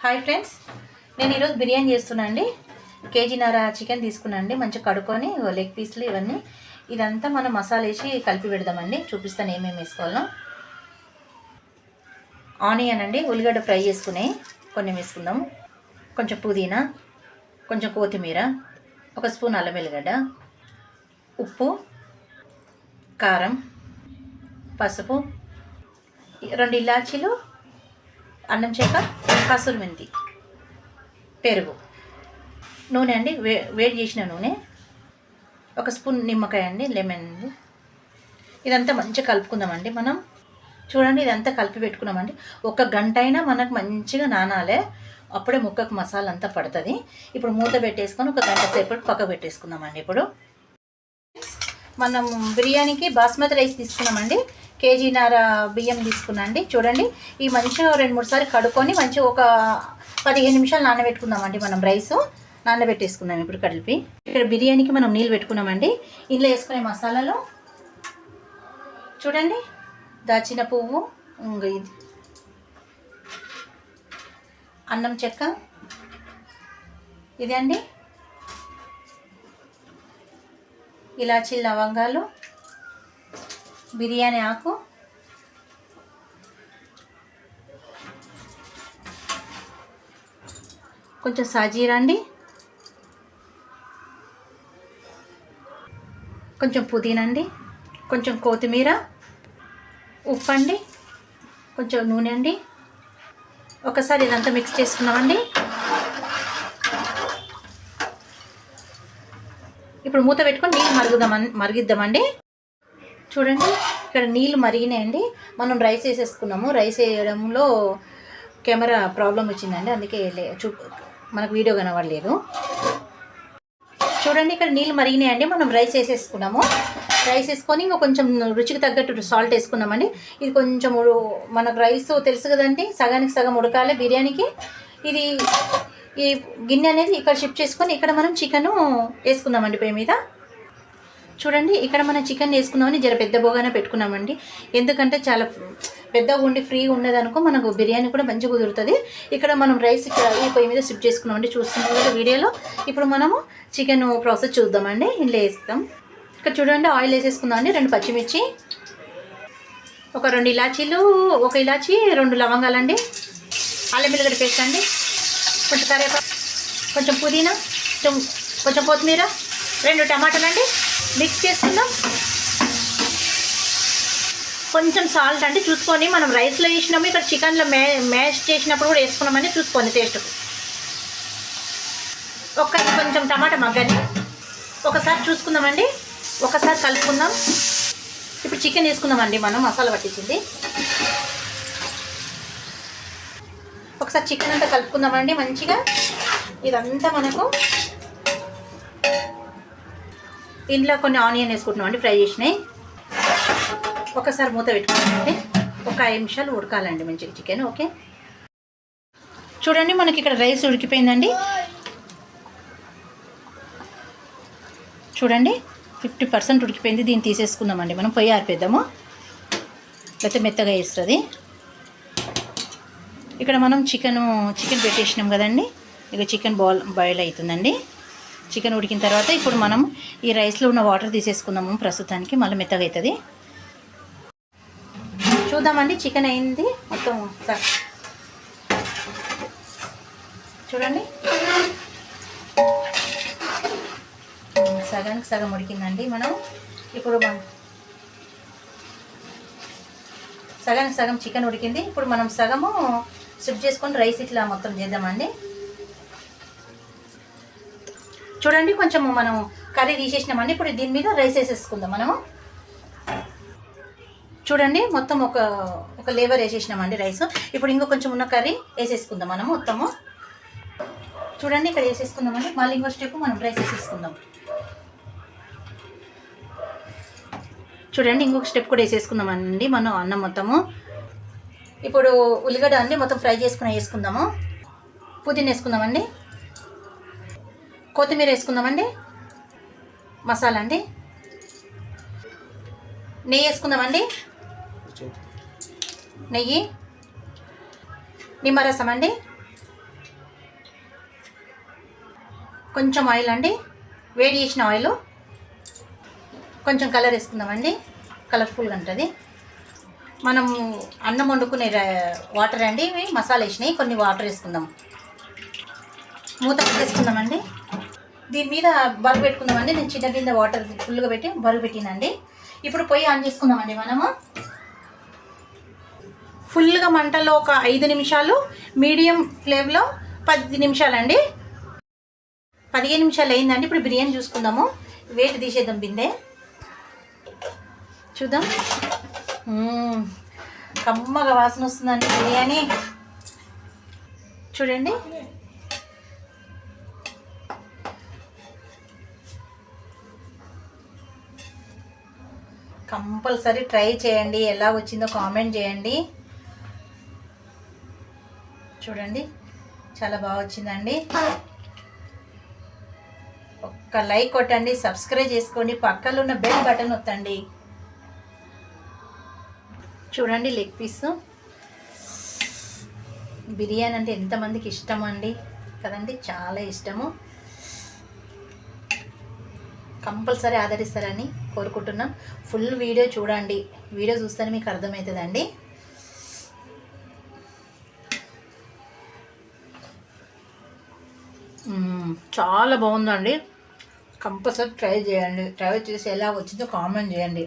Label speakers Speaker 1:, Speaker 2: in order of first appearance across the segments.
Speaker 1: Hi friends, నేను ఈరోజు బిర్యానీ చేస్తున్నా అండి. కేజీన్నర చికెన్ తీసుకున్నా అండి. మంచిగా కడుక్కొని లెగ్ పీస్లు ఇవన్నీ ఇదంతా మనం మసాలా వేసి కలిపి పెడదామండి. చూపిస్తాను ఏమేమి వేసుకోవాలో. ఆనియన్ అండి, ఉల్లిగడ్డ ఫ్రై చేసుకుని కొన్ని వేసుకుందాం. కొంచెం పుదీనా, కొంచెం కొత్తిమీర, ఒక స్పూన్ అల్లం వెల్లిగడ్డ, ఉప్పు, కారం, పసుపు, 2 ఇలాచీలు, అల్లం చెక్క, కసూరి మెంతి, పెరుగు, నూనె అండి, వేడి చేసిన నూనె, ఒక స్పూన్ నిమ్మకాయ అండి, లెమన్ అండి. ఇదంతా మంచిగా కలుపుకుందామండి. మనం చూడండి, ఇదంతా కలిపి పెట్టుకున్నామండి. 1 గంట అయినా మనకు మంచిగా నానాలే, అప్పుడే ముక్కకు మసాలా అంతా పడుతుంది. ఇప్పుడు మూత పెట్టేసుకొని 1 గంట సేపటి పక్క పెట్టేసుకుందామండి. ఇప్పుడు మనం బిర్యానీకి బాస్మతి రైస్ తీసుకున్నామండి. కేజీన్నర బియ్యం తీసుకున్నా అండి. చూడండి, ఈ మంచిగా 2-3 సార్లు కడుక్కొని మంచిగా ఒక 15 నిమిషాలు నానబెట్టుకుందామండి. మనం రైసు నానబెట్టేసుకుందాం ఇప్పుడు కలిపి. ఇక్కడ బిర్యానీకి మనం నీళ్ళు పెట్టుకున్నామండి. ఇందులో వేసుకునే మసాలాలు చూడండి, దాచిన పువ్వు, ఇది అన్నం చెక్క, ఇది అండి ఇలాచీ, లవంగాలు, బిర్యానీ ఆకు, కొంచెం సాజీరా అండి, కొంచెం పుదీనా అండి, కొంచెం కొత్తిమీర, ఉప్పు అండి, కొంచెం నూనె అండి. ఒకసారి ఇదంతా మిక్స్ చేసుకున్నామండి. ఇప్పుడు మూత పెట్టుకొని నీళ్ళు మరిగిద్దామండి. చూడండి, ఇక్కడ నీళ్ళు మరిగినాయండి. మనం రైస్ వేసేసుకున్నాము. రైస్ వేయడంలో కెమెరా ప్రాబ్లం వచ్చిందండి, అందుకే మనకు వీడియో కనబడలేదు. చూడండి, ఇక్కడ నీళ్ళు మరిగినాయండి. మనం రైస్ వేసేసుకున్నాము. రైస్ వేసుకొని ఇంకా కొంచెం రుచికి తగ్గట్టు సాల్ట్ వేసుకున్నామండి. ఇది కొంచెం మనకు రైస్ తెలుసు కదండి, సగానికి సగం ఉడకాలి బిర్యానీకి. ఇది ఈ గిన్నె అనేది ఇక్కడ షిఫ్ట్ చేసుకొని ఇక్కడ మనం చికెన్ వేసుకుందామండి పొయ్యి మీద. చూడండి, ఇక్కడ మనం చికెన్ వేసుకున్నామని జర పెద్ద బోగానే పెట్టుకున్నామండి. ఎందుకంటే చాలా పెద్దగా ఉండి ఫ్రీగా ఉండదనుకో మనకు బిర్యానీ కూడా మంచిగా కుదురుతుంది. ఇక్కడ మనం రైస్ ఇక్కడ ఈ పొయ్యి మీద షిఫ్ట్ చేసుకున్నామండి. చూస్తున్నాం కదా వీడియోలో. ఇప్పుడు మనము చికెన్ ప్రాసెస్ చూద్దామండి. ఇందులో వేస్తాం. ఇక్కడ చూడండి, ఆయిల్ వేసేసుకుందామండి. 2 పచ్చిమిర్చి, ఒక 2 ఇలాచీలు, 1 ఇలాచీ, 2 లవంగాలండి, అల్లం వెల్లిగడ్డ పేస్ట్ అండి, కొంచెం కరివేపాకు, కొంచెం పుదీనా, కొంచెం కొత్తిమీర, 2 టమాటాలు అండి. మిక్స్ చేసుకుందాం. కొంచెం సాల్ట్ అండి చూసుకొని, మనం రైస్లో వేసినాము, ఇక్కడ చికెన్లో మ్యాష్ చేసినప్పుడు కూడా వేసుకున్నామని చూసుకోండి టేస్ట్. కొంచెం టమాటా మగ్గని ఒకసారి చూసుకుందామండి. ఒకసారి కలుపుకుందాం. ఇప్పుడు చికెన్ వేసుకుందామండి. మనం మసాలా పట్టించింది ఒకసారి చికెన్ అంతా కలుపుకుందామండి మంచిగా. ఇదంతా మనకు ఇంట్లో కొన్ని ఆనియన్ వేసుకుంటున్నామండి, ఫ్రై చేసినాయి. ఒకసారి మూత పెట్టుకున్నామండి. ఒక 5 నిమిషాలు ఉడకాలండి మంచిగా చికెన్. ఓకే, చూడండి, మనకి ఇక్కడ రైస్ ఉడికిపోయిందండి. చూడండి, 50% ఉడికిపోయింది. దీన్ని తీసేసుకుందామండి. మనం పొయ్యి ఆరిపేద్దాము, లేకపోతే మెత్తగా వేస్తుంది. ఇక్కడ మనం చికెన్ పెట్టేసినాం కదండి. ఇక చికెన్ బాయిల్ అవుతుందండి. చికెన్ ఉడికిన తర్వాత ఇప్పుడు మనం ఈ రైస్లో ఉన్న వాటర్ తీసేసుకుందాము ప్రస్తుతానికి, మళ్ళీ మెత్తగా అవుతుంది. చూద్దామండి, చికెన్ అయింది మొత్తం. చూడండి, సగానికి సగం ఉడికిందండి. మనం ఇప్పుడు సగానికి సగం చికెన్ ఉడికింది. ఇప్పుడు మనం సగము షిఫ్ట్ చేసుకొని రైస్ ఇట్లా మొత్తం చేద్దామండి. చూడండి, కొంచెం మనం కర్రీ తీసేసినామండి. ఇప్పుడు దీని మీద రైస్ వేసేసుకుందాం మనము. చూడండి, మొత్తం ఒక లేవర్ వేసేసినామండి రైస్. ఇప్పుడు ఇంకో కొంచెం ఉన్న కర్రీ వేసేసుకుందాం మనము మొత్తము. చూడండి, ఇక్కడ వేసేసుకుందామండి. మళ్ళీ ఇంకో స్టెప్ మనం రైస్ వేసేసుకుందాం. చూడండి, ఇంకొక స్టెప్ కూడా వేసేసుకుందామండి మనం అన్నం మొత్తము. ఇప్పుడు ఉల్లిగడ్డ అండి మొత్తం ఫ్రై చేసుకుని వేసుకుందాము. పుదీనా వేసుకుందామండి, కొత్తిమీర వేసుకుందామండి, మసాలా అండి, నెయ్యి వేసుకుందామండి. నెయ్యి, నిమ్మరసం అండి, కొంచెం ఆయిల్ అండి, వేడి చేసిన ఆయిల్, కొంచెం కలర్ వేసుకుందామండి, కలర్ఫుల్గా ఉంటుంది. మనం అన్నం వండుకునే వాటర్ అండి, ఇవి మసాలా వేసినాయి, కొన్ని వాటర్ వేసుకుందాం. మూత వేసుకుందామండి. దీని మీద బరువు పెట్టుకుందామండి. నేను చిన్న కింద వాటర్ ఫుల్గా పెట్టి బరువు పెట్టినండి. ఇప్పుడు పొయ్యి ఆన్ చేసుకుందామండి. మనము ఫుల్గా మంటలో ఒక 5 నిమిషాలు, మీడియం ఫ్లేమ్లో 10 నిమిషాలండి. 15 నిమిషాలు అయిందండి. ఇప్పుడు బిర్యానీ చూసుకుందాము. వేడి తీసేద్దాం బిందె, చూద్దాం. కమ్మగా వాసన వస్తుందండి బిర్యానీ, చూడండి. కంపల్సరీ ట్రై చేయండి, ఎలా వచ్చిందో కామెంట్ చేయండి. చూడండి, చాలా బాగా వచ్చిందండి. ఒక్క లైక్ కొట్టండి, సబ్స్క్రైబ్ చేసుకోండి, పక్కలో ఉన్న బెల్ బటన్ నొత్తండి. చూడండి, లెగ్ పీస్. బిర్యానీ అంటే ఎంతమందికి ఇష్టం అండి కదండి, చాలా ఇష్టము. కంపల్సరీ ఆదరిస్తారని కోరుకుంటున్నాం. ఫుల్ వీడియో చూడండి, వీడియో చూస్తేనే మీకు అర్థమవుతుందండి. చాలా బాగుందండి. కంపల్సరీ ట్రై చేయండి. ట్రై చేసి ఎలా వచ్చిందో కామెంట్ చేయండి.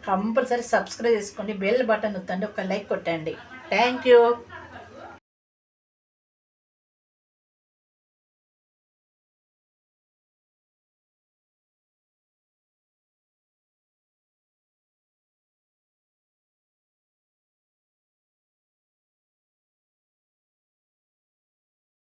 Speaker 1: కంపల్సరీ సబ్స్క్రైబ్ చేసుకోండి, బెల్ బటన్ నొత్తండి, ఒక లైక్ కొట్టండి. Thank you.